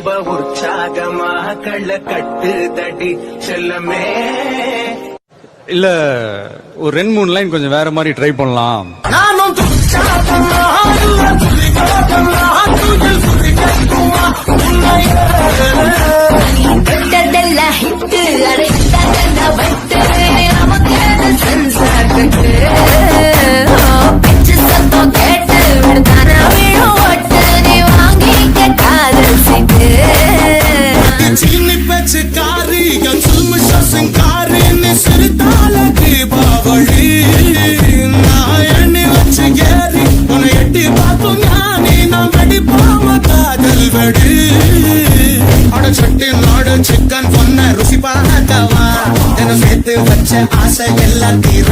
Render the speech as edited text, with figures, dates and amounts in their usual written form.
ரொம்ப உற்சாகமா கள்ள கட்டு தடி செல்லமே. இல்ல ஒரு 2-3 லைன் கொஞ்சம் வேற மாதிரி ட்ரை பண்ணலாம். சிக்கன் பொண்ண ருசி பார்க்கவா சேர்த்து வச்ச ஆசை எல்லாம் தீர